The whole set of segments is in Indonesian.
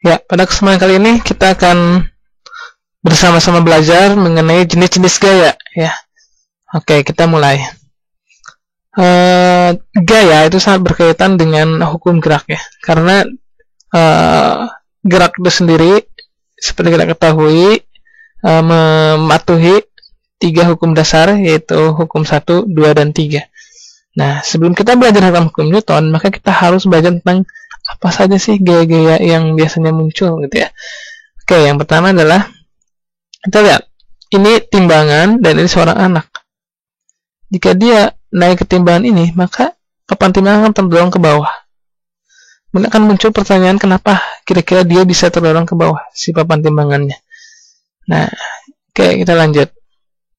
Ya, pada kesempatan kali ini kita akan bersama-sama belajar mengenai jenis-jenis gaya. Ya, oke, kita mulai. Gaya itu sangat berkaitan dengan hukum gerak ya, karena gerak itu sendiri seperti kita ketahui mematuhi 3 hukum dasar, yaitu hukum 1, 2, dan 3. Nah, sebelum kita belajar tentang hukum Newton, maka kita harus belajar tentang apa saja sih gaya-gaya yang biasanya muncul gitu ya. Oke, yang pertama adalah kita lihat, ini timbangan dan ini seorang anak. Jika dia naik ke timbangan ini, maka papan timbangan akan terdorong ke bawah. Kemudian akan muncul pertanyaan, kenapa kira-kira dia bisa terdorong ke bawah si papan timbangannya. Nah, oke, kita lanjut.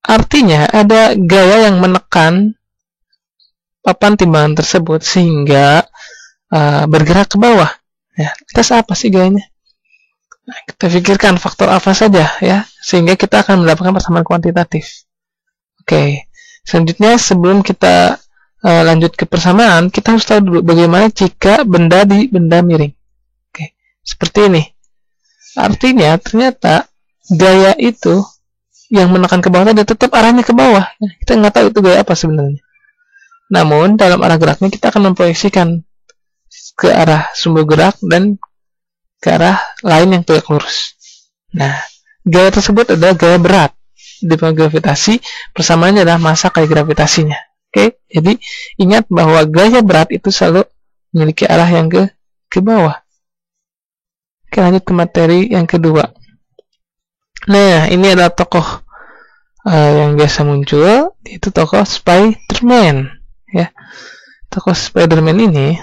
Artinya ada gaya yang menekan papan timbangan tersebut sehingga bergerak ke bawah. Ya, tes apa sih gayanya? Nah, kita pikirkan faktor apa saja ya, sehingga kita akan mendapatkan persamaan kuantitatif. Oke, selanjutnya sebelum kita lanjut ke persamaan, kita harus tahu dulu bagaimana jika benda di benda miring. Oke, seperti ini. Artinya ternyata gaya itu yang menekan ke bawah tadi tetap arahnya ke bawah. Kita nggak tahu itu gaya apa sebenarnya. Namun dalam arah geraknya kita akan memproyeksikan ke arah sumber gerak dan ke arah lain yang tegak lurus. Nah, gaya tersebut adalah gaya berat. Di gravitasi, persamaannya adalah massa kali gravitasinya. Oke, jadi ingat bahwa gaya berat itu selalu memiliki arah yang ke bawah. Oke, lanjut ke materi yang kedua. Nah, ini adalah tokoh yang biasa muncul, itu tokoh Spider-Man. Ya, tokoh Spider-Man ini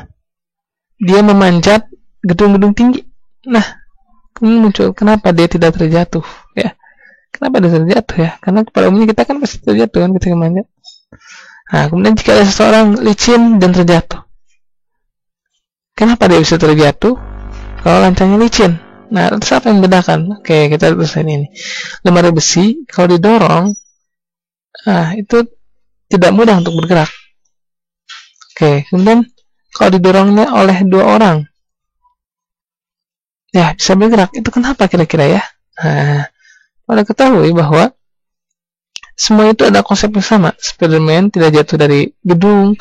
dia memanjat gedung-gedung tinggi. Nah, kemudian muncul kenapa dia tidak terjatuh ya? Kenapa dia terjatuh ya? Karena pada umumnya kita kan pasti terjatuh kan ketika manjat. Nah, kemudian jika ada seseorang licin dan terjatuh, kenapa dia bisa terjatuh? Kalau lancangnya licin. Nah, terus apa yang membedakan? Oke, kita tulisan ini. Lemari besi kalau didorong, itu tidak mudah untuk bergerak. Oke, kemudian kalau didorongnya oleh 2 orang, ya bisa bergerak. Itu kenapa kira-kira ya? Nah, pada ketahui bahwa semua itu ada konsep yang sama. Spider-Man tidak jatuh dari gedung,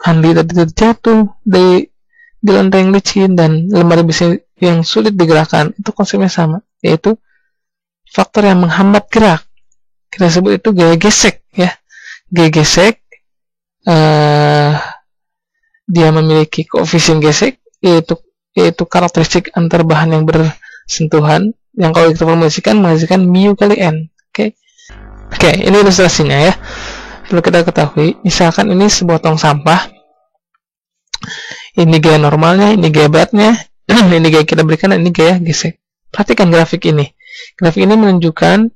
Andy tidak jatuh di lantai yang licin, dan lemari besi yang sulit digerakkan. Itu konsepnya sama, yaitu faktor yang menghambat gerak. Kita sebut itu gaya gesek ya. Gaya gesek dia memiliki koefisien gesek, yaitu karakteristik antar bahan yang bersentuhan, yang kalau kita formulasikan menghasilkan mu kali n. Oke, ini ilustrasinya ya. Perlu kita ketahui, misalkan ini sebuah tong sampah. Ini gaya normalnya, ini gaya beratnya, ini gaya kita berikan, dan ini gaya gesek. Perhatikan grafik ini. Grafik ini menunjukkan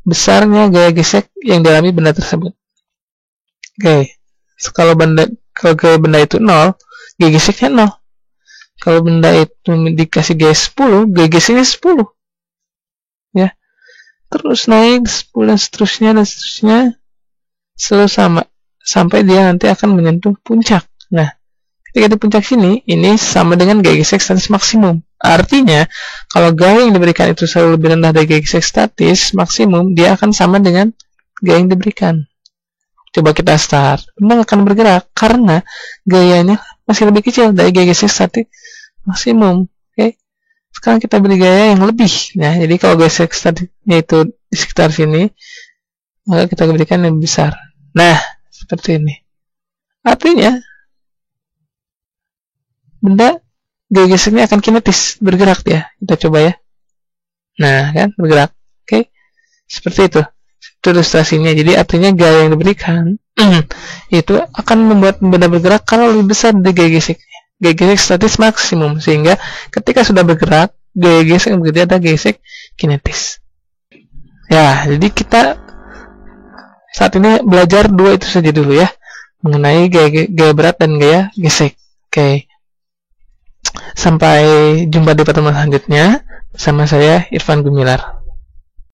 besarnya gaya gesek yang dialami benda tersebut. Oke, kalau gaya benda itu 0, gaya geseknya 0. Kalau benda itu dikasih gaya 10, gaya geseknya 10. Ya. Terus naik 10 dan seterusnya selalu sama sampai dia nanti akan menyentuh puncak. Nah, ketika di puncak sini, ini sama dengan gaya gesek statis maksimum. Artinya, kalau gaya yang diberikan itu selalu lebih rendah dari gaya gesek statis maksimum, dia akan sama dengan gaya yang diberikan. Coba kita start, benda akan bergerak karena gayanya masih lebih kecil dari gaya gesek statis maksimum. Oke. Sekarang kita beri gaya yang lebih. Nah, jadi kalau gaya gesek statisnya itu di sekitar sini, maka kita berikan yang besar. Nah, seperti ini. Artinya, benda gaya geseknya akan kinetis, bergerak dia. Kita coba ya. Nah, kan bergerak. Oke. Seperti itu. Itu ilustrasinya. Jadi artinya gaya yang diberikan itu akan membuat benda bergerak kalau lebih besar dari gaya geseknya. Gaya gesek statis maksimum, sehingga ketika sudah bergerak, gaya gesek yang bekerja ada gaya gesek kinetis. Ya, jadi kita saat ini belajar 2 itu saja dulu ya, mengenai gaya berat dan gaya gesek. Oke. Sampai jumpa di pertemuan selanjutnya bersama saya Irfan Gumilar.